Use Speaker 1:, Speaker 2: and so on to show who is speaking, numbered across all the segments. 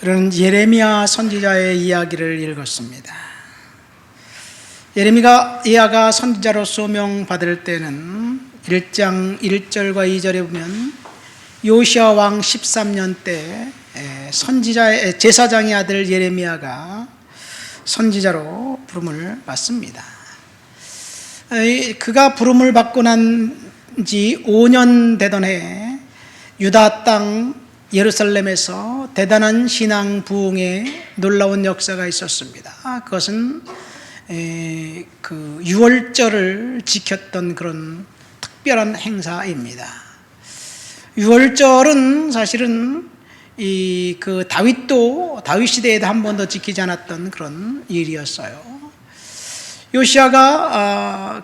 Speaker 1: 우리는 예레미야 선지자의 이야기를 읽었습니다. 예레미야가 선지자로 소명받을 때는 1장 1절과 2절에 보면 요시야 왕 13년 때 제사장의 아들 예레미야가 선지자로 부름을 받습니다. 그가 부름을 받고 난 지 5년 되던 해 유다 땅 예루살렘에서 대단한 신앙 부흥의 놀라운 역사가 있었습니다. 그것은 그 유월절을 지켰던 그런 특별한 행사입니다. 유월절은 사실은 그 다윗 시대에도 한 번도 지키지 않았던 그런 일이었어요. 요시야가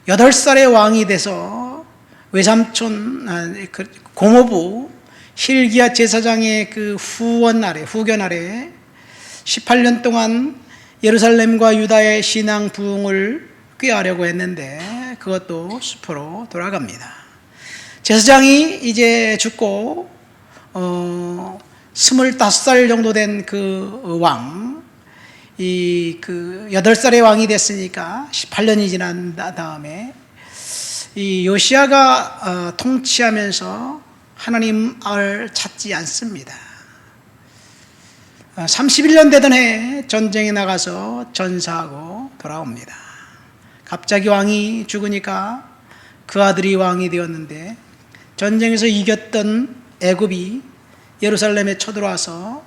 Speaker 1: 8살의 왕이 돼서 외삼촌 공호부 hil기야 제사장의 그 후견 아래 18년 동안 예루살렘과 유다의 신앙 부흥을 꾀하려고 했는데 그것도 수포로 돌아갑니다. 제사장이 이제 죽고 25살 정도 된 그 왕, 그 8살의 왕이 됐으니까 18년이 지난 다음에 이 요시야가 통치하면서 하나님을 찾지 않습니다. 31년 되던 해 전쟁에 나가서 전사하고 돌아옵니다. 갑자기 왕이 죽으니까 그 아들이 왕이 되었는데 전쟁에서 이겼던 애굽이 예루살렘에 쳐들어와서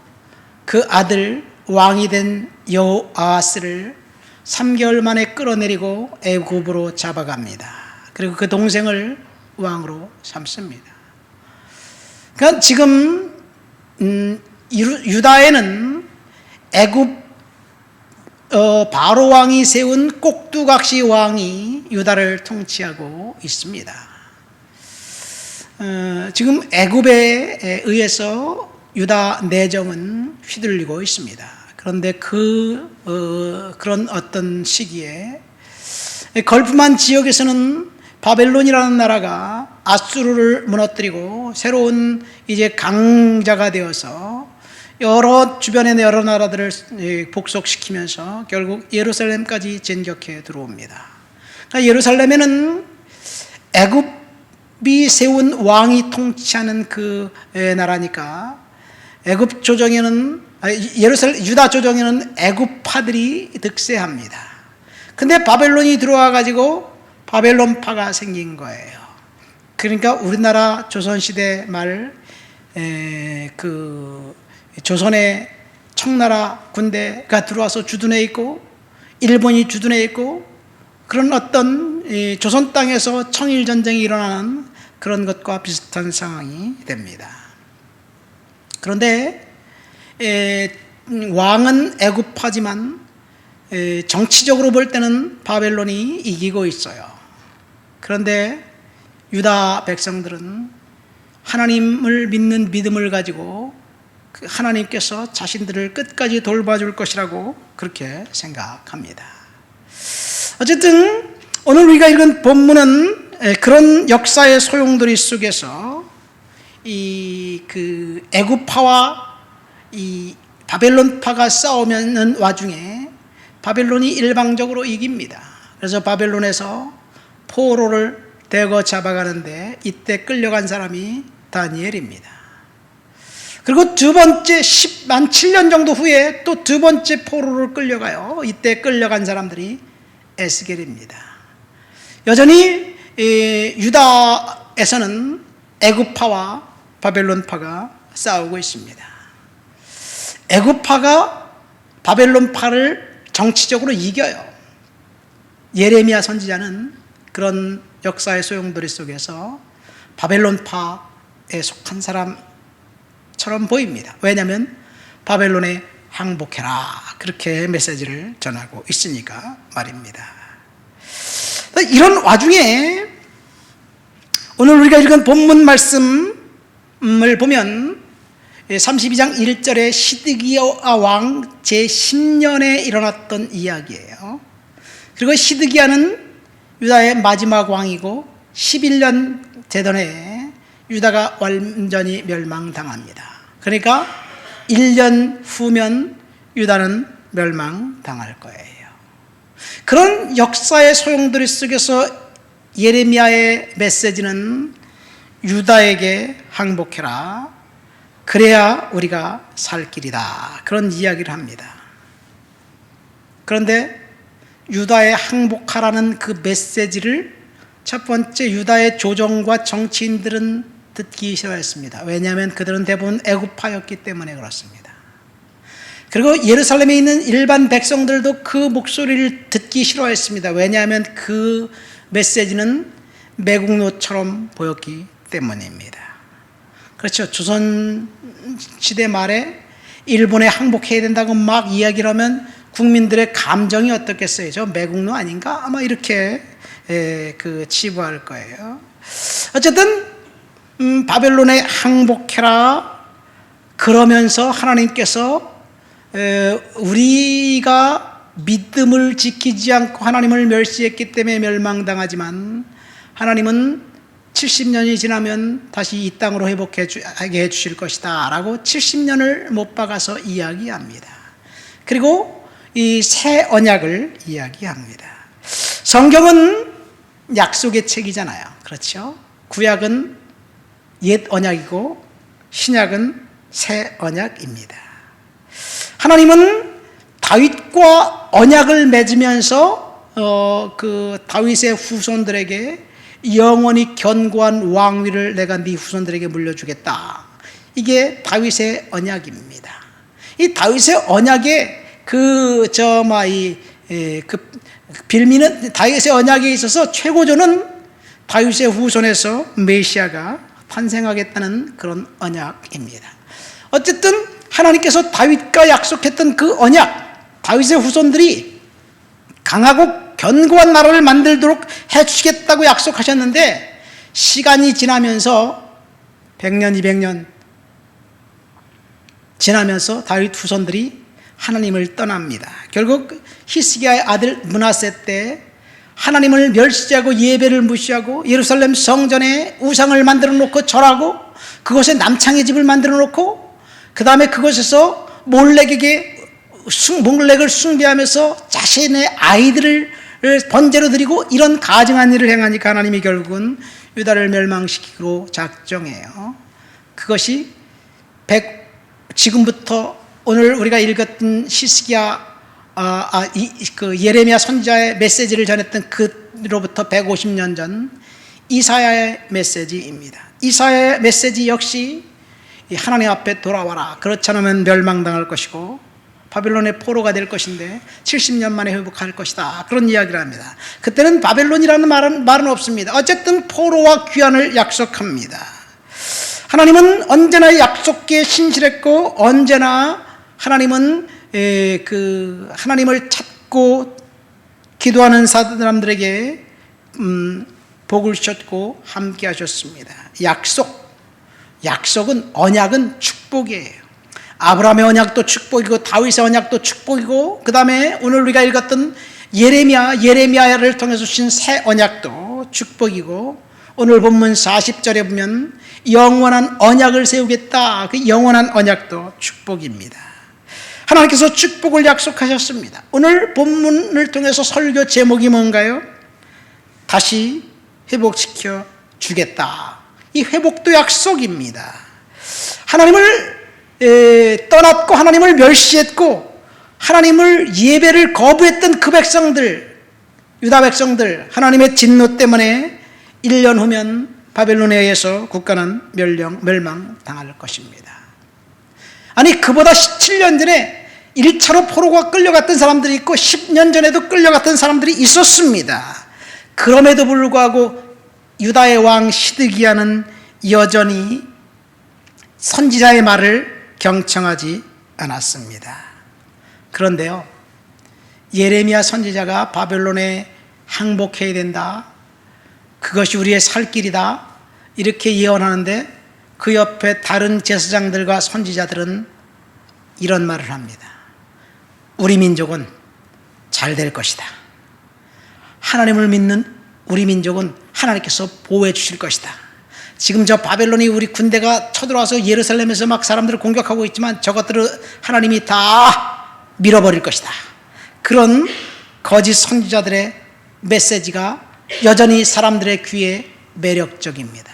Speaker 1: 그 아들 왕이 된 여호아하스를 3개월 만에 끌어내리고 애굽으로 잡아갑니다. 그리고 그 동생을 왕으로 삼습니다. 그러니까 지금 유다에는 애굽 바로 왕이 세운 꼭두각시 왕이 유다를 통치하고 있습니다. 지금 애굽에 의해서 유다 내정은 휘둘리고 있습니다. 그런데 그런 어떤 시기에 걸프만 지역에서는 바벨론이라는 나라가 아수르를 무너뜨리고 새로운 이제 강자가 되어서 주변의 여러 나라들을 복속시키면서 결국 예루살렘까지 진격해 들어옵니다. 그러니까 예루살렘에는 애굽이 세운 왕이 통치하는 그 나라니까 애굽 조정에는 유다 조정에는 애굽파들이 득세합니다. 근데 바벨론이 들어와 가지고 바벨론파가 생긴 거예요. 그러니까 우리나라 조선시대 말 그 조선의 청나라 군대가 들어와서 주둔해 있고 일본이 주둔해 있고 그런 어떤 조선 땅에서 청일 전쟁이 일어나는 그런 것과 비슷한 상황이 됩니다. 그런데 왕은 애굽파지만 정치적으로 볼 때는 바벨론이 이기고 있어요. 그런데 유다 백성들은 하나님을 믿는 믿음을 가지고 하나님께서 자신들을 끝까지 돌봐줄 것이라고 그렇게 생각합니다. 어쨌든 오늘 우리가 읽은 본문은 그런 역사의 소용돌이 속에서 그 애굽파와 이 바벨론파가 싸우는 와중에 바벨론이 일방적으로 이깁니다. 그래서 바벨론에서 포로를 대거 잡아가는데 이때 끌려간 사람이 다니엘입니다. 그리고 두 번째 7년 정도 후에 또 두 번째 포로를 끌려가요. 이때 끌려간 사람들이 에스겔입니다. 여전히 유다에서는 애굽파와 바벨론파가 싸우고 있습니다. 애굽파가 바벨론파를 정치적으로 이겨요. 예레미야 선지자는 그런 역사의 소용돌이 속에서 바벨론파에 속한 사람처럼 보입니다. 왜냐하면 바벨론에 항복해라 그렇게 메시지를 전하고 있으니까 말입니다. 이런 와중에 오늘 우리가 읽은 본문 말씀을 보면 32장 1절에 시드기야 왕 제10년에 일어났던 이야기예요. 그리고 시드기야는 유다의 마지막 왕이고 11년 되던 해에 유다가 완전히 멸망당합니다. 그러니까 1년 후면 유다는 멸망당할 거예요. 그런 역사의 소용돌이 속에서 예레미야의 메시지는 유다에게 항복해라, 그래야 우리가 살 길이다, 그런 이야기를 합니다. 그런데 유다에 항복하라는 그 메시지를 첫 번째 유다의 조정과 정치인들은 듣기 싫어했습니다. 왜냐하면 그들은 대부분 애굽파였기 때문에 그렇습니다. 그리고 예루살렘에 있는 일반 백성들도 그 목소리를 듣기 싫어했습니다. 왜냐하면 그 메시지는 매국노처럼 보였기 때문입니다. 그렇죠. 조선 시대 말에 일본에 항복해야 된다고 막 이야기를 하면 국민들의 감정이 어떻겠어요? 저 매국노 아닌가? 아마 이렇게 치부할 거예요. 어쨌든 바벨론에 항복해라, 그러면서 하나님께서 우리가 믿음을 지키지 않고 하나님을 멸시했기 때문에 멸망당하지만 하나님은 70년이 지나면 다시 이 땅으로 회복하게 해주실 것이다 라고 70년을 못 박아서 이야기합니다. 그리고 이 새 언약을 이야기합니다. 성경은 약속의 책이잖아요. 그렇죠? 구약은 옛 언약이고 신약은 새 언약입니다. 하나님은 다윗과 언약을 맺으면서 그 다윗의 후손들에게 영원히 견고한 왕위를 내가 네 후손들에게 물려주겠다. 이게 다윗의 언약입니다. 이 다윗의 언약에 빌미는 다윗의 언약에 있어서 최고조는 다윗의 후손에서 메시아가 탄생하겠다는 그런 언약입니다. 어쨌든 하나님께서 다윗과 약속했던 그 언약, 다윗의 후손들이 강하고 견고한 나라를 만들도록 해주시겠다고 약속하셨는데 시간이 지나면서 100년, 200년 지나면서 다윗 후손들이 하나님을 떠납니다. 결국 히스기야의 아들 므낫세 때 하나님을 멸시하고 예배를 무시하고 예루살렘 성전에 우상을 만들어 놓고 절하고 그곳에 남창의 집을 만들어 놓고 그 다음에 그곳에서 몰렉을 숭배하면서 자신의 아이들을 번제로 드리고 이런 가증한 일을 행하니까 하나님이 결국은 유다를 멸망시키기로 작정해요. 그것이 지금부터 오늘 우리가 읽었던 히스기야 그 예레미야 선지자의 메시지를 전했던 그로부터 150년 전 이사야의 메시지입니다. 이사야의 메시지 역시 하나님 앞에 돌아와라, 그렇지 않으면 멸망당할 것이고 바벨론의 포로가 될 것인데 70년 만에 회복할 것이다, 그런 이야기를 합니다. 그때는 바벨론이라는 말은 없습니다. 어쨌든 포로와 귀환을 약속합니다. 하나님은 언제나 약속에 신실했고 언제나 하나님은 하나님을 찾고 기도하는 사람들에게 복을 주셨고 함께 하셨습니다. 약속은 언약은 축복이에요. 아브라함의 언약도 축복이고 다윗의 언약도 축복이고 그 다음에 오늘 우리가 읽었던 예레미야를 통해서 주신 새 언약도 축복이고 오늘 본문 40절에 보면 영원한 언약을 세우겠다, 그 영원한 언약도 축복입니다. 하나님께서 축복을 약속하셨습니다. 오늘 본문을 통해서 설교 제목이 뭔가요? 다시 회복시켜 주겠다. 이 회복도 약속입니다. 하나님을 떠났고 하나님을 멸시했고 하나님을 예배를 거부했던 그 백성들, 유다 백성들, 하나님의 진노 때문에 1년 후면 바벨론에 의해서 국가는 멸망당할 것입니다. 아니 그보다 17년 전에 1차로 포로가 끌려갔던 사람들이 있고 10년 전에도 끌려갔던 사람들이 있었습니다. 그럼에도 불구하고 유다의 왕 시드기야는 여전히 선지자의 말을 경청하지 않았습니다. 그런데요, 예레미야 선지자가 바벨론에 항복해야 된다, 그것이 우리의 살 길이다, 이렇게 예언하는데 그 옆에 다른 제사장들과 선지자들은 이런 말을 합니다. 우리 민족은 잘 될 것이다. 하나님을 믿는 우리 민족은 하나님께서 보호해 주실 것이다. 지금 저 바벨론이 우리 군대가 쳐들어와서 예루살렘에서 막 사람들을 공격하고 있지만 저것들을 하나님이 다 밀어버릴 것이다. 그런 거짓 선지자들의 메시지가 여전히 사람들의 귀에 매력적입니다.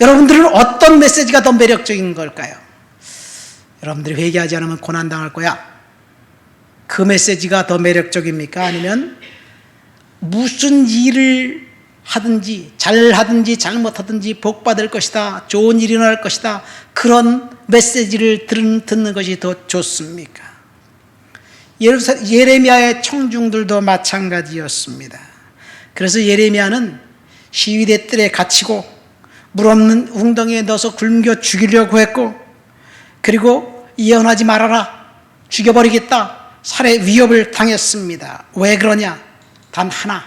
Speaker 1: 여러분들은 어떤 메시지가 더 매력적인 걸까요? 여러분들이 회개하지 않으면 고난당할 거야, 그 메시지가 더 매력적입니까? 아니면 무슨 일을 하든지 잘하든지 잘못하든지 복받을 것이다, 좋은 일이 일어날 것이다, 그런 메시지를 듣는 것이 더 좋습니까? 예레미야의 청중들도 마찬가지였습니다. 그래서 예레미야는 시위대 뜰에 갇히고 물 없는 웅덩이에 넣어서 굶겨 죽이려고 했고, 그리고 예언하지 말아라, 죽여버리겠다, 살해 위협을 당했습니다. 왜 그러냐? 단 하나,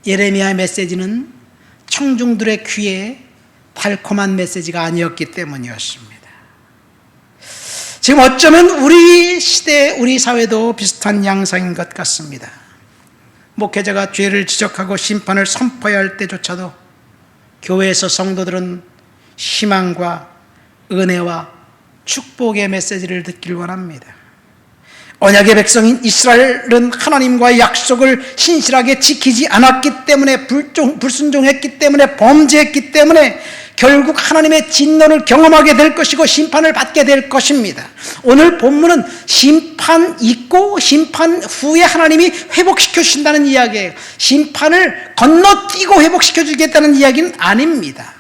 Speaker 1: 예레미야의 메시지는 청중들의 귀에 달콤한 메시지가 아니었기 때문이었습니다. 지금 어쩌면 우리 시대, 우리 사회도 비슷한 양상인 것 같습니다. 목회자가 죄를 지적하고 심판을 선포해야 할 때조차도 교회에서 성도들은 희망과 은혜와 축복의 메시지를 듣길 원합니다. 언약의 백성인 이스라엘은 하나님과의 약속을 신실하게 지키지 않았기 때문에, 불순종했기 때문에, 범죄했기 때문에 결국 하나님의 진노를 경험하게 될 것이고 심판을 받게 될 것입니다. 오늘 본문은 심판 있고 심판 후에 하나님이 회복시켜 주신다는 이야기예요. 심판을 건너뛰고 회복시켜 주겠다는 이야기는 아닙니다.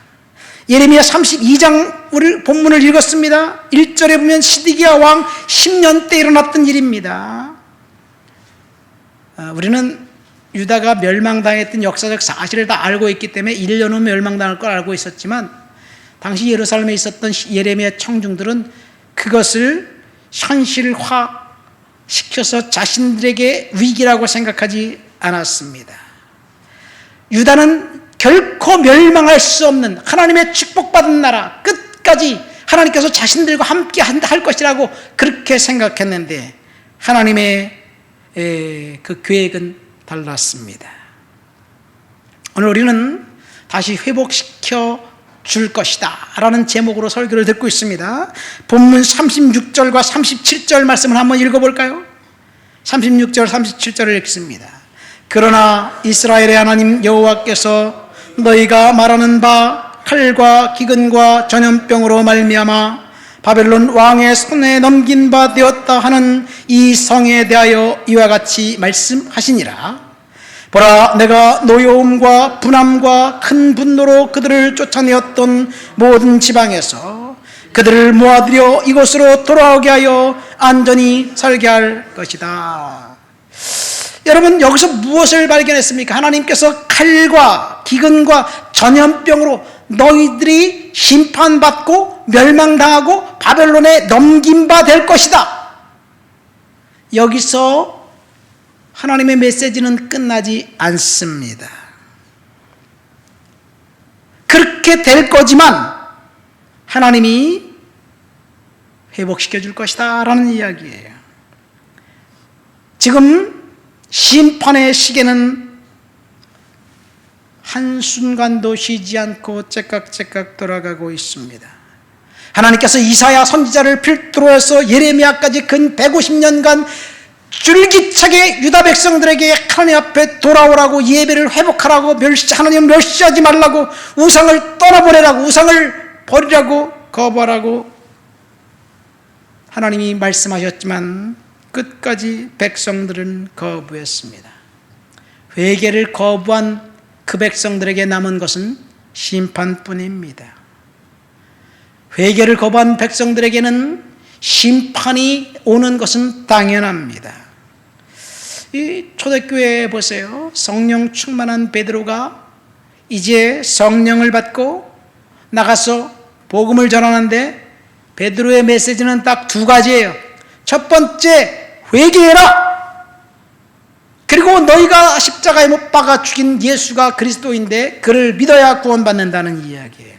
Speaker 1: 예레미야 32장 우리 본문을 읽었습니다. 1절에 보면 시드기야 왕 10년 때 일어났던 일입니다. 우리는 유다가 멸망당했던 역사적 사실을 다 알고 있기 때문에 1년 후 멸망당할 걸 알고 있었지만, 당시 예루살렘에 있었던 예레미야 청중들은 그것을 현실화 시켜서 자신들에게 위기라고 생각하지 않았습니다. 유다는 결코 멸망할 수 없는 하나님의 축복받은 나라, 끝까지 하나님께서 자신들과 함께 할 것이라고 그렇게 생각했는데 하나님의 그 계획은 달랐습니다. 오늘 우리는 다시 회복시켜 줄 것이다 라는 제목으로 설교를 듣고 있습니다. 본문 36절과 37절 말씀을 한번 읽어볼까요? 36절 37절을 읽습니다. 그러나 이스라엘의 하나님 여호와께서 너희가 말하는 바 칼과 기근과 전염병으로 말미암아 바벨론 왕의 손에 넘긴 바 되었다 하는 이 성에 대하여 이와 같이 말씀하시니라. 보라, 내가 노여움과 분함과 큰 분노로 그들을 쫓아내었던 모든 지방에서 그들을 모아들여 이곳으로 돌아오게 하여 안전히 살게 할 것이다. 여러분, 여기서 무엇을 발견했습니까? 하나님께서 칼과 기근과 전염병으로 너희들이 심판받고 멸망당하고 바벨론에 넘긴 바 될 것이다. 여기서 하나님의 메시지는 끝나지 않습니다. 그렇게 될 거지만 하나님이 회복시켜 줄 것이다 라는 이야기예요. 지금 심판의 시계는 한순간도 쉬지 않고 째깍째깍 돌아가고 있습니다. 하나님께서 이사야 선지자를 필두로 해서 예레미야까지 근 150년간 줄기차게 유다 백성들에게 하나님 앞에 돌아오라고, 예배를 회복하라고, 하나님을 멸시하지 말라고, 우상을 떠나보내라고, 우상을 버리라고, 거부하라고 하나님이 말씀하셨지만 끝까지 백성들은 거부했습니다. 회개를 거부한 그 백성들에게 남은 것은 심판뿐입니다. 회개를 거부한 백성들에게는 심판이 오는 것은 당연합니다. 이 초대교회에 보세요. 성령 충만한 베드로가 이제 성령을 받고 나가서 복음을 전하는데 베드로의 메시지는 딱 두 가지예요. 첫 번째, 회개해라. 그리고 너희가 십자가에 못 박아 죽인 예수가 그리스도인데 그를 믿어야 구원받는다는 이야기예요.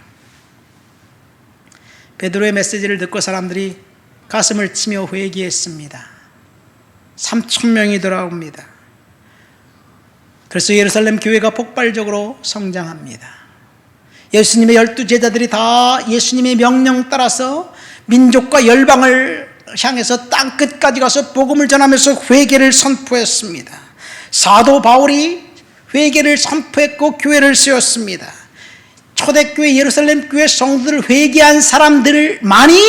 Speaker 1: 베드로의 메시지를 듣고 사람들이 가슴을 치며 회개했습니다. 3,000명이 돌아옵니다. 그래서 예루살렘 교회가 폭발적으로 성장합니다. 예수님의 12제자들이 다 예수님의 명령 따라서 민족과 열방을 향해서 땅끝까지 가서 복음을 전하면서 회개를 선포했습니다. 사도 바울이 회개를 선포했고 교회를 세웠습니다. 초대교회 예루살렘 교회 성도들 회개한 사람들을 많이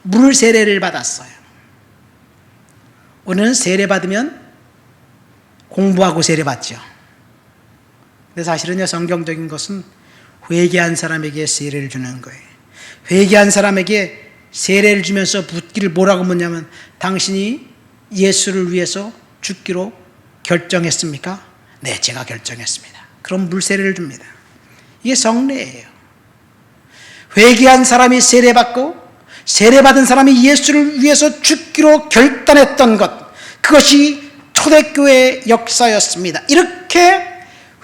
Speaker 1: 물 세례를 받았어요. 우리는 세례 받으면 공부하고 세례 받죠. 근데 사실은요, 성경적인 것은 회개한 사람에게 세례를 주는 거예요. 회개한 사람에게 세례를 주면서 묻기를 뭐라고 묻냐면, 당신이 예수를 위해서 죽기로 결정했습니까? 네, 제가 결정했습니다. 그럼 물 세례를 줍니다. 이게 성례예요. 회개한 사람이 세례받고 세례받은 사람이 예수를 위해서 죽기로 결단했던 것, 그것이 초대교회의 역사였습니다. 이렇게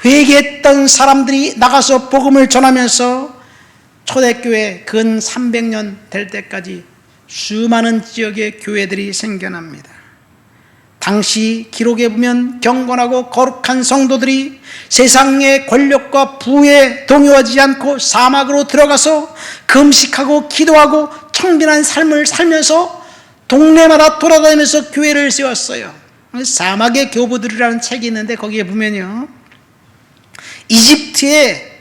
Speaker 1: 회개했던 사람들이 나가서 복음을 전하면서 초대교회 근 300년 될 때까지 수많은 지역의 교회들이 생겨납니다. 당시 기록에 보면 경건하고 거룩한 성도들이 세상의 권력과 부에 동요하지 않고 사막으로 들어가서 금식하고 기도하고 청빈한 삶을 살면서 동네마다 돌아다니면서 교회를 세웠어요. 사막의 교부들이라는 책이 있는데 거기에 보면요, 이집트에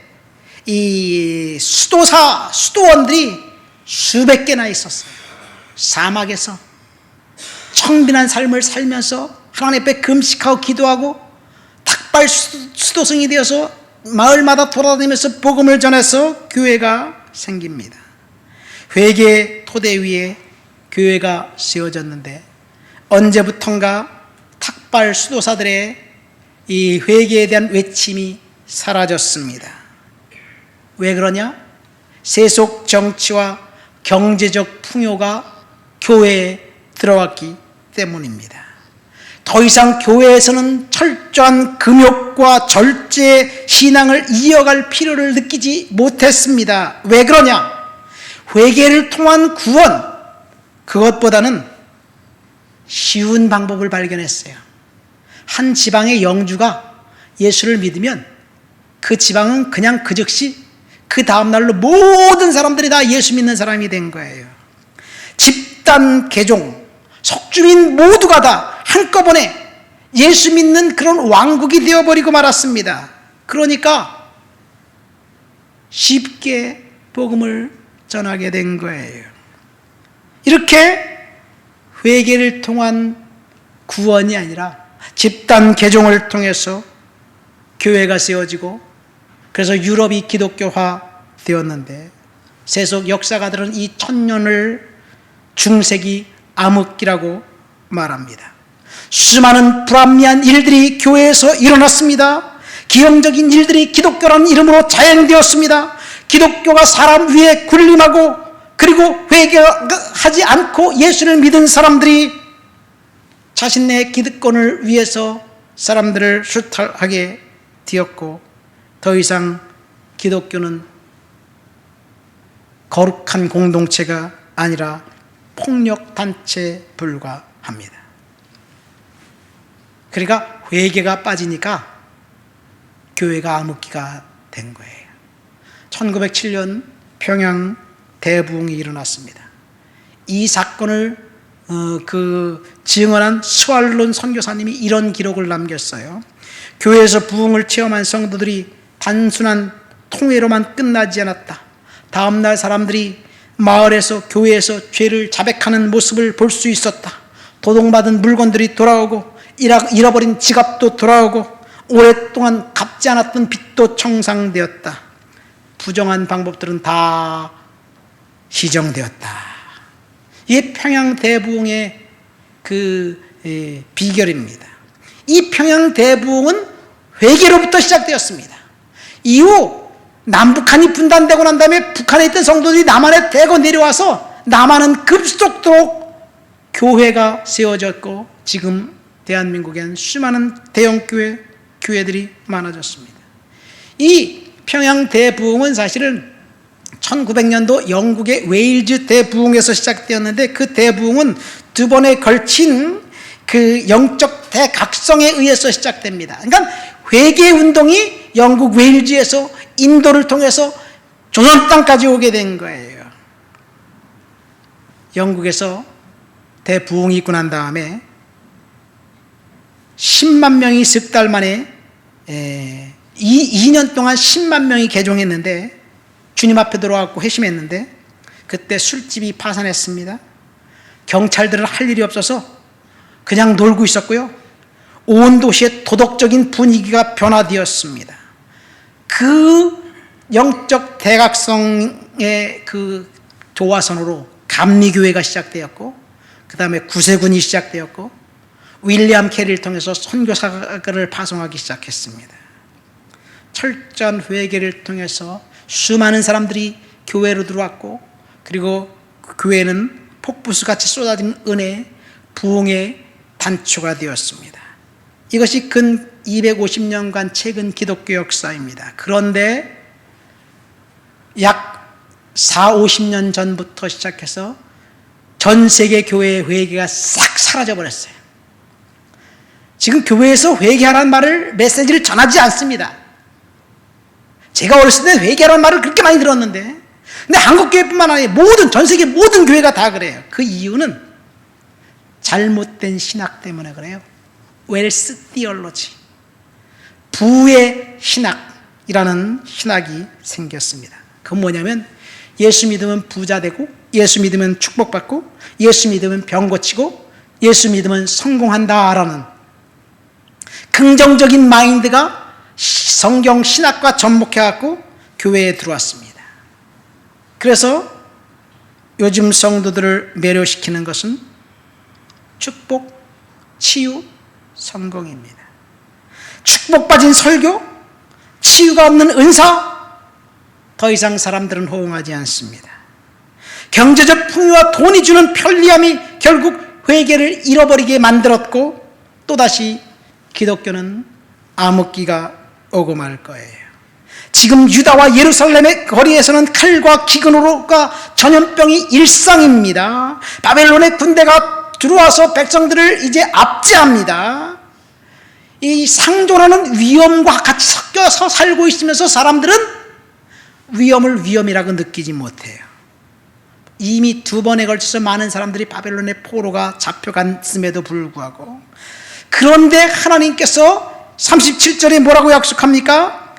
Speaker 1: 이 수도원들이 수백 개나 있었어요. 사막에서 청빈한 삶을 살면서 하나님 앞에 금식하고 기도하고 탁발 수도승이 되어서 마을마다 돌아다니면서 복음을 전해서 교회가 생깁니다. 회개 토대 위에 교회가 세워졌는데 언제부턴가 탁발 수도사들의 이 회개에 대한 외침이 사라졌습니다. 왜 그러냐? 세속 정치와 경제적 풍요가 교회에 들어왔기 때문입니다. 더 이상 교회에서는 철저한 금욕과 절제 신앙을 이어갈 필요를 느끼지 못했습니다. 왜 그러냐? 회개를 통한 구원, 그것보다는 쉬운 방법을 발견했어요. 한 지방의 영주가 예수를 믿으면 그 지방은 그냥 그 즉시 그 다음날로 모든 사람들이 다 예수 믿는 사람이 된 거예요. 집단 개종, 속주민 모두가 다 한꺼번에 예수 믿는 그런 왕국이 되어버리고 말았습니다. 그러니까 쉽게 복음을 전하게 된 거예요. 이렇게 회개를 통한 구원이 아니라 집단 개종을 통해서 교회가 세워지고, 그래서 유럽이 기독교화 되었는데, 세속 역사가들은 이 1000년을 중세기 암흑기라고 말합니다. 수많은 불합리한 일들이 교회에서 일어났습니다. 기형적인 일들이 기독교라는 이름으로 자행되었습니다. 기독교가 사람 위에 군림하고, 그리고 회개하지 않고 예수를 믿은 사람들이 자신의 기득권을 위해서 사람들을 수탈하게 되었고, 더 이상 기독교는 거룩한 공동체가 아니라 폭력단체에 불과합니다. 그러니까 회개가 빠지니까 교회가 암흑기가 된 거예요. 1907년 평양 대부흥이 일어났습니다. 이 사건을 증언한 스왈론 선교사님이 이런 기록을 남겼어요. 교회에서 부흥을 체험한 성도들이 단순한 통회로만 끝나지 않았다. 다음날 사람들이 마을에서 교회에서 죄를 자백하는 모습을 볼 수 있었다. 도둑받은 물건들이 돌아오고 잃어버린 지갑도 돌아오고 오랫동안 갚지 않았던 빚도 청산되었다. 부정한 방법들은 다 희정되었다. 이게 평양 대부흥의 비결입니다. 이 평양 대부흥은 회개로부터 시작되었습니다. 이후 남북한이 분단되고 난 다음에 북한에 있던 성도들이 남한에 대거 내려와서 남한은 급속도로 교회가 세워졌고, 지금 대한민국엔 수많은 대형 교회들이 많아졌습니다. 이 평양 대부흥은 사실은 1900년도 영국의 웨일즈 대부흥에서 시작되었는데, 그 대부흥은 두 번에 걸친 그 영적 대각성에 의해서 시작됩니다. 그러니까 회개 운동이 영국 웨일즈에서 인도를 통해서 조선 땅까지 오게 된 거예요. 영국에서 대부흥이 있고 난 다음에 10만 명이 석 달 만에 2년 동안 10만 명이 개종했는데, 주님 앞에 들어와서 회심했는데, 그때 술집이 파산했습니다. 경찰들은 할 일이 없어서 그냥 놀고 있었고요. 온 도시의 도덕적인 분위기가 변화되었습니다. 그 영적 대각성의 그 조화선으로 감리교회가 시작되었고, 그 다음에 구세군이 시작되었고, 윌리엄 캐리를 통해서 선교사를 파송하기 시작했습니다. 철저한 회개를 통해서 수많은 사람들이 교회로 들어왔고, 그리고 그 교회는 폭부수같이 쏟아진 은혜, 부흥의 단초가 되었습니다. 이것이 근 250년간 최근 기독교 역사입니다. 그런데 약 4, 50년 전부터 시작해서 전 세계 교회의 회개가 싹 사라져 버렸어요. 지금 교회에서 회개하라는 말을, 메시지를 전하지 않습니다. 제가 어렸을 때 회개하라는 말을 그렇게 많이 들었는데, 근데 한국교회뿐만 아니라 전 세계 모든 교회가 다 그래요. 그 이유는 잘못된 신학 때문에 그래요. 웰스 티올로지, 부의 신학이라는 신학이 생겼습니다. 그건 뭐냐면, 예수 믿으면 부자 되고, 예수 믿으면 축복받고, 예수 믿으면 병 고치고, 예수 믿으면 성공한다라는 긍정적인 마인드가 성경 신학과 접목해갖고 교회에 들어왔습니다. 그래서 요즘 성도들을 매료시키는 것은 축복, 치유, 성공입니다. 축복받은 설교, 치유가 없는 은사, 더 이상 사람들은 호응하지 않습니다. 경제적 풍요와 돈이 주는 편리함이 결국 회개를 잃어버리게 만들었고, 또다시 기독교는 암흑기가 오고 말 거예요. 지금 유다와 예루살렘의 거리에서는 칼과 기근으로가 전염병이 일상입니다. 바벨론의 군대가 들어와서 백성들을 이제 압제합니다. 이 상존하는 위험과 같이 섞여서 살고 있으면서 사람들은 위험을 위험이라고 느끼지 못해요. 이미 2번에 걸쳐서 많은 사람들이 바벨론의 포로가 잡혀갔음에도 불구하고, 그런데 하나님께서 37절에 뭐라고 약속합니까?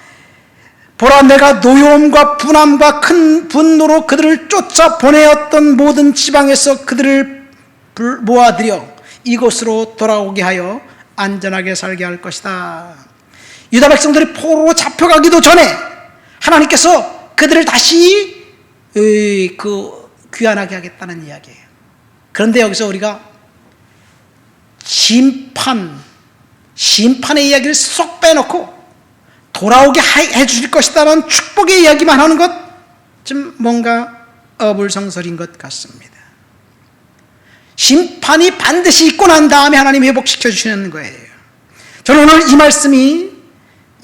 Speaker 1: 보라, 내가 노여움과 분함과 큰 분노로 그들을 쫓아 보내었던 모든 지방에서 그들을 모아들여 이곳으로 돌아오게 하여 안전하게 살게 할 것이다. 유다 백성들이 포로로 잡혀가기도 전에 하나님께서 그들을 다시 귀환하게 하겠다는 이야기예요. 그런데 여기서 우리가 심판의 이야기를 쏙 빼놓고 돌아오게 해주실 것이다라는 축복의 이야기만 하는 것, 좀 뭔가 어불성설인 것 같습니다. 심판이 반드시 있고 난 다음에 하나님 회복시켜 주시는 거예요. 저는 오늘 이 말씀이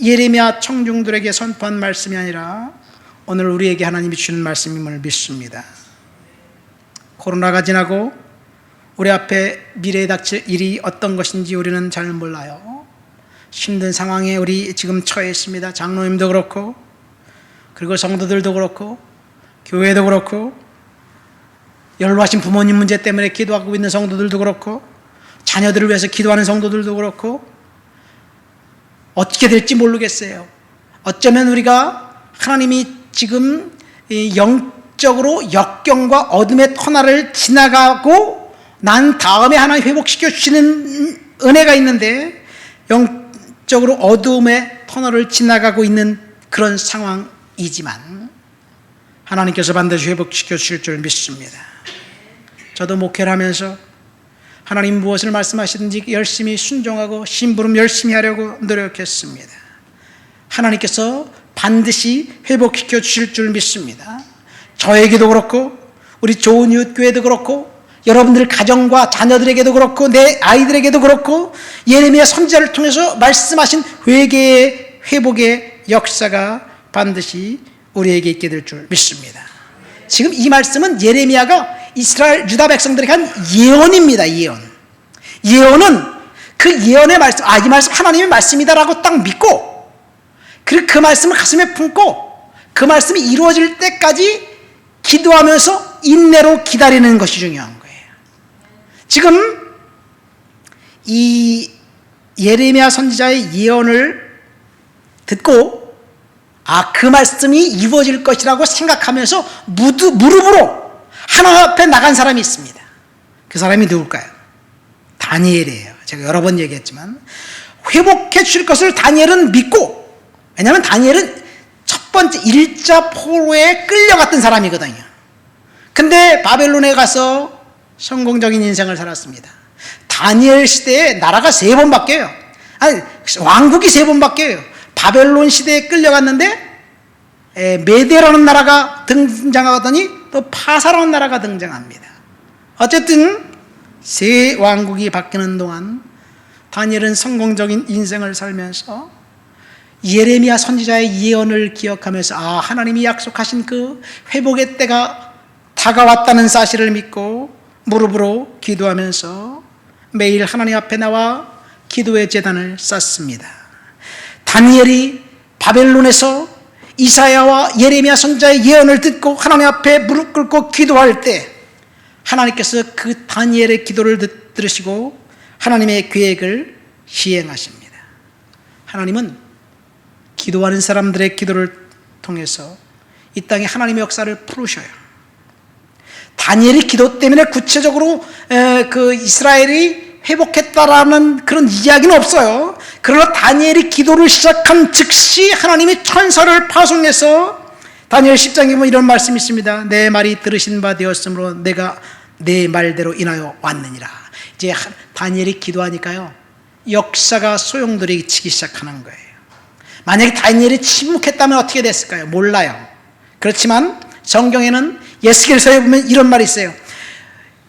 Speaker 1: 예레미야 청중들에게 선포한 말씀이 아니라 오늘 우리에게 하나님이 주시는 말씀임을 믿습니다. 코로나가 지나고 우리 앞에 미래에 닥칠 일이 어떤 것인지 우리는 잘 몰라요. 힘든 상황에 우리 지금 처해 있습니다. 장로님도 그렇고, 그리고 성도들도 그렇고, 교회도 그렇고, 연로하신 부모님 문제 때문에 기도하고 있는 성도들도 그렇고, 자녀들을 위해서 기도하는 성도들도 그렇고, 어떻게 될지 모르겠어요. 어쩌면 우리가 하나님이 지금 영적으로 역경과 어둠의 터널을 지나가고 난 다음에 하나님 회복시켜 주시는 은혜가 있는데, 영적으로 어둠의 터널을 지나가고 있는 그런 상황이지만 하나님께서 반드시 회복시켜 주실 줄 믿습니다. 저도 목회를 하면서 하나님 무엇을 말씀하시든지 열심히 순종하고 심부름 열심히 하려고 노력했습니다. 하나님께서 반드시 회복시켜 주실 줄 믿습니다. 저에게도 그렇고, 우리 좋은 이웃교회도 그렇고, 여러분들 가정과 자녀들에게도 그렇고, 내 아이들에게도 그렇고, 예레미야 선지자를 통해서 말씀하신 회개의 회복의 역사가 반드시 우리에게 있게 될 줄 믿습니다. 지금 이 말씀은 예레미야가 이스라엘 유다 백성들에게 한 예언입니다. 예언은 그 예언의 말씀, 이 말씀 하나님의 말씀이다라고 딱 믿고, 그 말씀을 가슴에 품고 그 말씀이 이루어질 때까지 기도하면서 인내로 기다리는 것이 중요한 거예요. 지금 이 예레미야 선지자의 예언을 듣고 그 말씀이 이루어질 것이라고 생각하면서 무릎으로 하나님 앞에 나간 사람이 있습니다. 그 사람이 누굴까요? 다니엘이에요. 제가 여러 번 얘기했지만 회복해 줄 것을 다니엘은 믿고, 왜냐하면 다니엘은 첫 번째 일자 포로에 끌려갔던 사람이거든요. 근데 바벨론에 가서 성공적인 인생을 살았습니다. 다니엘 시대에 나라가 3번 바뀌어요. 아니, 왕국이 3번 바뀌어요. 바벨론 시대에 끌려갔는데 메데라는 나라가 등장하더니 또 파사라는 나라가 등장합니다. 어쨌든 세 왕국이 바뀌는 동안 다니엘은 성공적인 인생을 살면서 예레미야 선지자의 예언을 기억하면서 하나님이 약속하신 그 회복의 때가 다가왔다는 사실을 믿고 무릎으로 기도하면서 매일 하나님 앞에 나와 기도의 제단을 쌓습니다. 다니엘이 바벨론에서 이사야와 예레미야 선지자의 예언을 듣고 하나님 앞에 무릎 꿇고 기도할 때 하나님께서 그 다니엘의 기도를 들으시고 하나님의 계획을 시행하십니다. 하나님은 기도하는 사람들의 기도를 통해서 이 땅에 하나님의 역사를 풀으셔요. 다니엘의 기도 때문에 구체적으로 그 이스라엘이 회복했다라는 그런 이야기는 없어요. 그러나 다니엘이 기도를 시작한 즉시 하나님이 천사를 파송해서 다니엘 10장에 보면 이런 말씀이 있습니다. 내 말이 들으신 바 되었으므로 내가 내 말대로 인하여 왔느니라. 이제 다니엘이 기도하니까요, 역사가 소용돌이치기 시작하는 거예요. 만약에 다니엘이 침묵했다면 어떻게 됐을까요? 몰라요. 그렇지만 성경에는 에스겔서에 보면 이런 말이 있어요.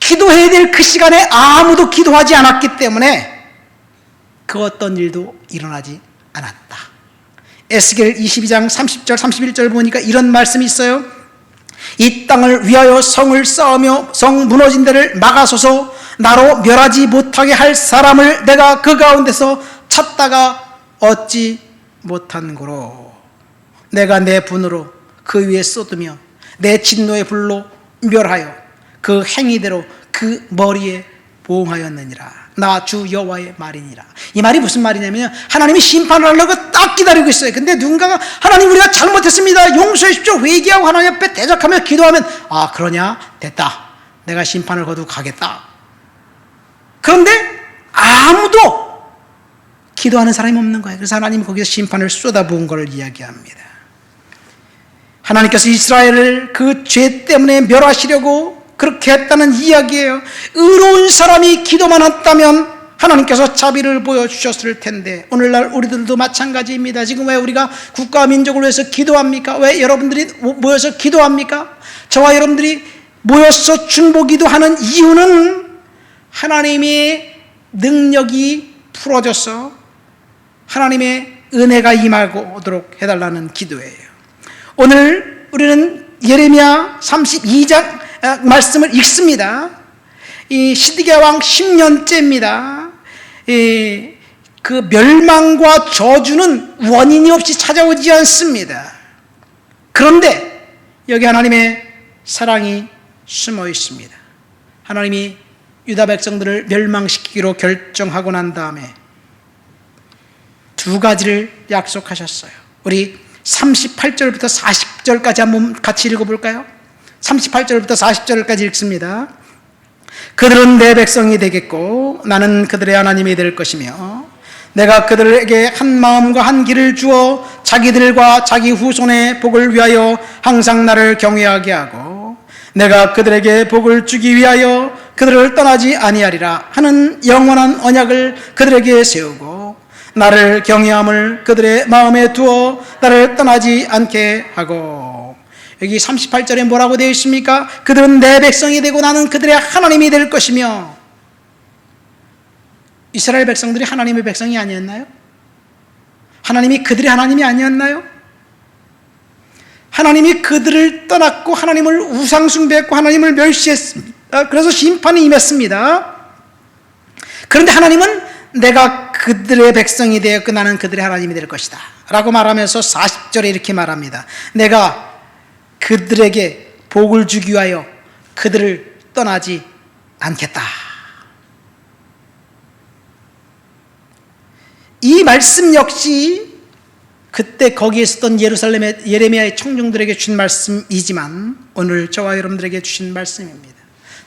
Speaker 1: 기도해야 될 그 시간에 아무도 기도하지 않았기 때문에 그 어떤 일도 일어나지 않았다. 에스겔 22장 30절 31절 보니까 이런 말씀이 있어요. 이 땅을 위하여 성을 쌓으며 성 무너진 데를 막아서서 나로 멸하지 못하게 할 사람을 내가 그 가운데서 찾다가 얻지 못한 고로 내가 내 분으로 그 위에 쏟으며 내 진노의 불로 멸하여 그 행위대로 그 머리에 보응하였느니라. 나 주 여호와의 말이니라. 이 말이 무슨 말이냐면 하나님이 심판을 하려고 딱 기다리고 있어요. 근데 누군가가 하나님 우리가 잘못했습니다, 용서해 주십시오, 회개하고 하나님 앞에 대적하며 기도하면 그러냐, 됐다, 내가 심판을 거두고 가겠다. 그런데 아무도 기도하는 사람이 없는 거예요. 그래서 하나님이 거기서 심판을 쏟아부은 것을 이야기합니다. 하나님께서 이스라엘을 그 죄 때문에 멸하시려고 그렇게 했다는 이야기예요. 의로운 사람이 기도만 했다면 하나님께서 자비를 보여주셨을 텐데 오늘날 우리들도 마찬가지입니다. 지금 왜 우리가 국가와 민족을 위해서 기도합니까? 왜 여러분들이 모여서 기도합니까? 저와 여러분들이 모여서 중보기도 하는 이유는 하나님의 능력이 풀어져서 하나님의 은혜가 임하도록 해달라는 기도예요. 오늘 우리는 예레미야 32장 말씀을 읽습니다. 이 시드기야 왕 10년째입니다. 그 멸망과 저주는 원인이 없이 찾아오지 않습니다. 그런데 여기 하나님의 사랑이 숨어 있습니다. 하나님이 유다 백성들을 멸망시키기로 결정하고 난 다음에 두 가지를 약속하셨어요. 우리 38절부터 40절까지 한번 같이 읽어볼까요? 38절부터 40절까지 읽습니다. 그들은 내 백성이 되겠고 나는 그들의 하나님이 될 것이며 내가 그들에게 한 마음과 한 길을 주어 자기들과 자기 후손의 복을 위하여 항상 나를 경외하게 하고 내가 그들에게 복을 주기 위하여 그들을 떠나지 아니하리라 하는 영원한 언약을 그들에게 세우고 나를 경외함을 그들의 마음에 두어 나를 떠나지 않게 하고. 여기 38절에 뭐라고 되어 있습니까? 그들은 내 백성이 되고 나는 그들의 하나님이 될 것이며. 이스라엘 백성들이 하나님의 백성이 아니었나요? 하나님이 그들의 하나님이 아니었나요? 하나님이 그들을 떠났고 하나님을 우상 숭배했고 하나님을 멸시했습니다. 그래서 심판이 임했습니다. 그런데 하나님은 내가 그들의 백성이 되었고 나는 그들의 하나님이 될 것이다 라고 말하면서 40절에 이렇게 말합니다. 내가 그들에게 복을 주기 위하여 그들을 떠나지 않겠다. 이 말씀 역시 그때 거기에 있었던 예루살렘의 예레미야의 청중들에게 주신 말씀이지만 오늘 저와 여러분들에게 주신 말씀입니다.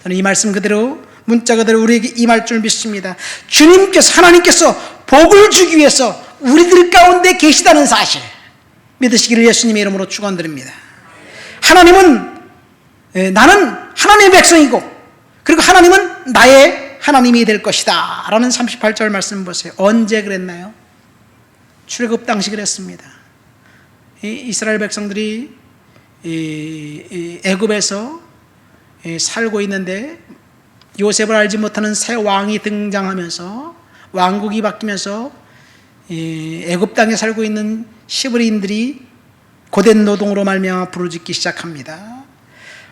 Speaker 1: 저는 이 말씀 그대로 문자 그대로 우리에게 임할 줄 믿습니다. 주님께서 하나님께서 복을 주기 위해서 우리들 가운데 계시다는 사실 믿으시기를 예수님의 이름으로 축원드립니다. 하나님은 나는 하나님의 백성이고 그리고 하나님은 나의 하나님이 될 것이다 라는 38절 말씀 보세요. 언제 그랬나요? 출애굽 당시 그랬습니다. 이스라엘 백성들이 애굽에서 살고 있는데 요셉을 알지 못하는 새 왕이 등장하면서 왕국이 바뀌면서 애굽 땅에 살고 있는 시브리인들이 고된 노동으로 말미암아 부르짖기 시작합니다.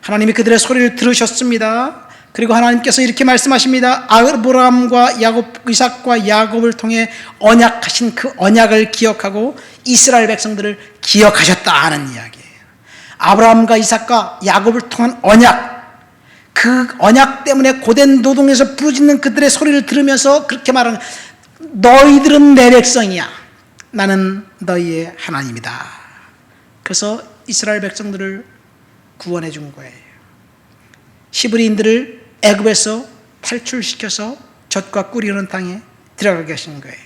Speaker 1: 하나님이 그들의 소리를 들으셨습니다. 그리고 하나님께서 이렇게 말씀하십니다. 아브라함과 야곱, 이삭과 야곱을 통해 언약하신 그 언약을 기억하고 이스라엘 백성들을 기억하셨다 하는 이야기예요. 아브라함과 이삭과 야곱을 통한 언약, 그 언약 때문에 고된 노동에서 부르짖는 그들의 소리를 들으면서 그렇게 말하는, 너희들은 내 백성이야, 나는 너희의 하나님이다. 그래서 이스라엘 백성들을 구원해 준 거예요. 시브리인들을 애굽에서 탈출시켜서 젖과 꿀이 흐르는 땅에 들어가게 하신 거예요.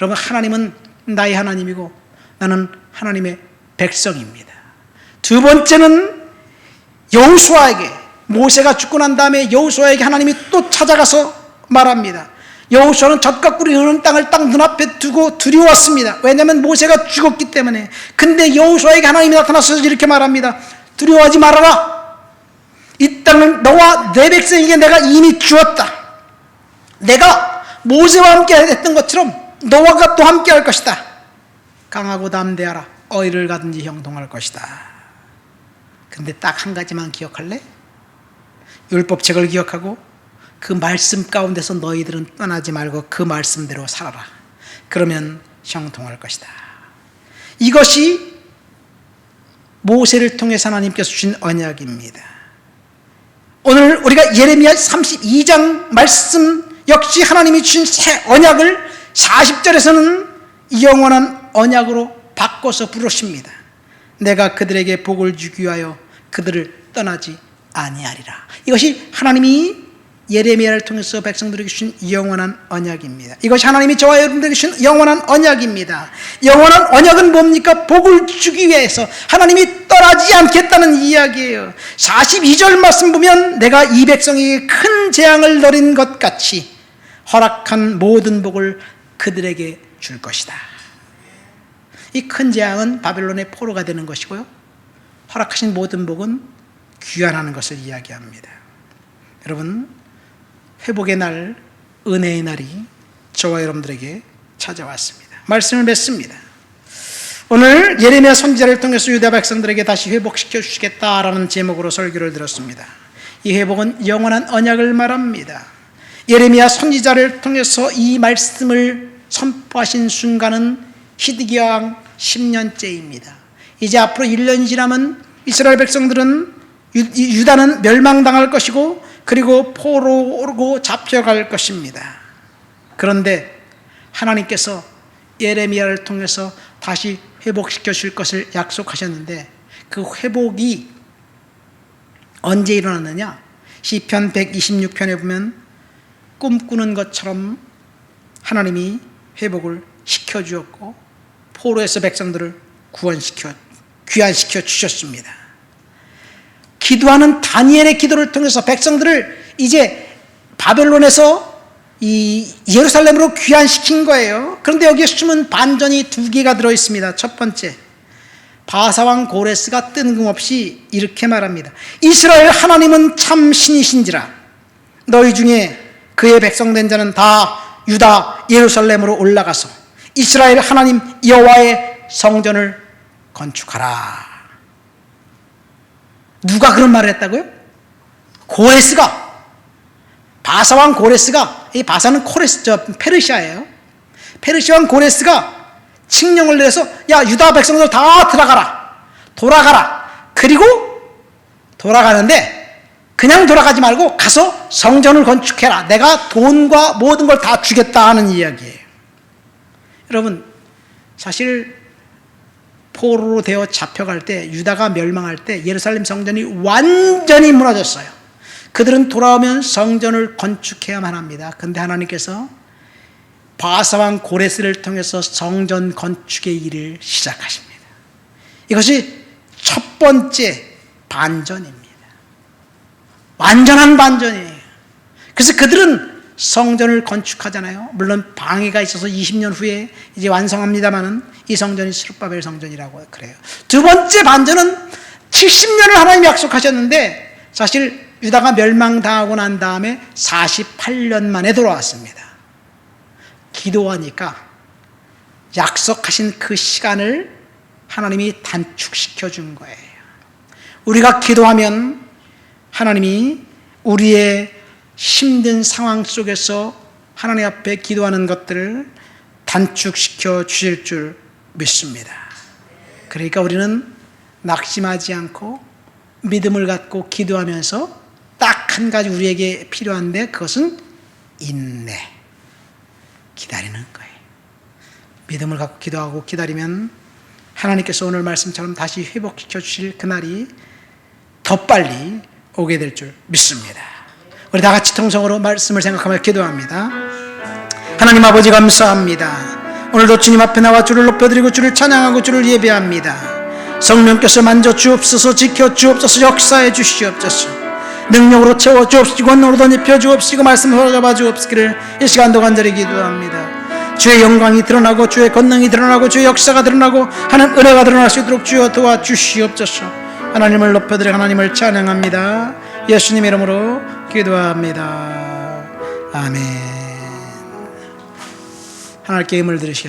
Speaker 1: 여러분, 하나님은 나의 하나님이고 나는 하나님의 백성입니다. 두 번째는 여호수아에게, 모세가 죽고 난 다음에 여호수아에게 하나님이 또 찾아가서 말합니다. 여호수아는 젖과 꿀이 흐르는 땅을 딱 눈앞에 두고 두려웠습니다. 왜냐하면 모세가 죽었기 때문에. 근데 여호수아에게 하나님이 나타나서 이렇게 말합니다. 두려워하지 말아라. 이 땅을 너와 내 백성에게 내가 이미 주었다. 내가 모세와 함께 했던 것처럼 너와 또 함께 할 것이다. 강하고 담대하라. 어디를 가든지 형통할 것이다. 근데 딱 한 가지만 기억할래? 율법책을 기억하고 그 말씀 가운데서 너희들은 떠나지 말고 그 말씀대로 살아라. 그러면 형통할 것이다. 이것이 모세를 통해서 하나님께서 주신 언약입니다. 오늘 우리가 예레미야 32장 말씀 역시 하나님이 주신 새 언약을 40절에서는 영원한 언약으로 바꿔서 부르십니다. 내가 그들에게 복을 주기 위하여 그들을 떠나지 아니하리라. 이것이 하나님이 예레미야를 통해서 백성들에게 주신 영원한 언약입니다. 이것이 하나님이 저와 여러분들에게 주신 영원한 언약입니다. 영원한 언약은 뭡니까? 복을 주기 위해서 하나님이 떠나지 않겠다는 이야기예요. 42절 말씀 보면 내가 이 백성에게 큰 재앙을 노린 것 같이 허락한 모든 복을 그들에게 줄 것이다. 이 큰 재앙은 바벨론의 포로가 되는 것이고요, 허락하신 모든 복은 귀환하는 것을 이야기합니다. 여러분, 회복의 날, 은혜의 날이 저와 여러분들에게 찾아왔습니다. 말씀을 맺습니다. 오늘 예레미야 선지자를 통해서 유다 백성들에게 다시 회복시켜 주시겠다라는 제목으로 설교를 들었습니다. 이 회복은 영원한 언약을 말합니다. 예레미야 선지자를 통해서 이 말씀을 선포하신 순간은 히드기야 왕 10년째입니다. 이제 앞으로 1년이 지나면 이스라엘 백성들은 유다는 멸망당할 것이고 그리고 포로로 잡혀갈 것입니다. 그런데 하나님께서 예레미야를 통해서 다시 회복시켜 줄 것을 약속하셨는데 그 회복이 언제 일어났느냐? 시편 126편에 보면 꿈꾸는 것처럼 하나님이 회복을 시켜주었고 포로에서 백성들을 귀환시켜 주셨습니다. 기도하는 다니엘의 기도를 통해서 백성들을 이제 바벨론에서 이 예루살렘으로 귀환시킨 거예요. 그런데 여기에 숨은 반전이 두 개가 들어있습니다. 첫 번째, 바사왕 고레스가 뜬금없이 이렇게 말합니다. 이스라엘 하나님은 참 신이신지라. 너희 중에 그의 백성된 자는 다 유다 예루살렘으로 올라가서 이스라엘 하나님 여호와의 성전을 건축하라. 누가 그런 말을 했다고요? 고레스가, 바사왕 고레스가, 이 바사는 페르시아예요. 페르시아 왕 고레스가 칙령을 내서 야 유다 백성들 다 돌아가라. 그리고 돌아가는데 그냥 돌아가지 말고 가서 성전을 건축해라. 내가 돈과 모든 걸 다 주겠다 하는 이야기예요. 여러분, 사실 포로로 되어 잡혀갈 때, 유다가 멸망할 때 예루살렘 성전이 완전히 무너졌어요. 그들은 돌아오면 성전을 건축해야만 합니다. 그런데 하나님께서 바사왕 고레스를 통해서 성전 건축의 일을 시작하십니다. 이것이 첫 번째 반전입니다. 완전한 반전이에요. 그래서 그들은 성전을 건축하잖아요. 물론 방해가 있어서 20년 후에 이제 완성합니다만은 이 성전이 스룹바벨 성전이라고 그래요. 두 번째 반전은 70년을 하나님이 약속하셨는데 사실 유다가 멸망당하고 난 다음에 48년 만에 돌아왔습니다. 기도하니까 약속하신 그 시간을 하나님이 단축시켜 준 거예요. 우리가 기도하면 하나님이 우리의 힘든 상황 속에서 하나님 앞에 기도하는 것들을 단축시켜 주실 줄 믿습니다. 그러니까 우리는 낙심하지 않고 믿음을 갖고 기도하면서 딱 한 가지 우리에게 필요한데 그것은 인내, 기다리는 거예요. 믿음을 갖고 기도하고 기다리면 하나님께서 오늘 말씀처럼 다시 회복시켜 주실 그날이 더 빨리 오게 될 줄 믿습니다. 우리 다 같이 통성으로 말씀을 생각하며 기도합니다. 하나님 아버지 감사합니다. 오늘도 주님 앞에 나와 주를 높여드리고 주를 찬양하고 주를 예배합니다. 성령께서 만져 주옵소서, 지켜 주옵소서, 역사해 주시옵소서, 능력으로 채워 주옵시고 권능으로 덧입혀 주옵시고 말씀을 잡아 주옵시기를 이 시간도 간절히 기도합니다. 주의 영광이 드러나고 주의 권능이 드러나고 주의 역사가 드러나고 하나님 은혜가 드러날 수 있도록 주여 도와주시옵소서. 하나님을 높여드려 하나님을 찬양합니다. 예수님 이름으로 기도합니다. 아멘. 하나님께 힘을 드리시겠습니다.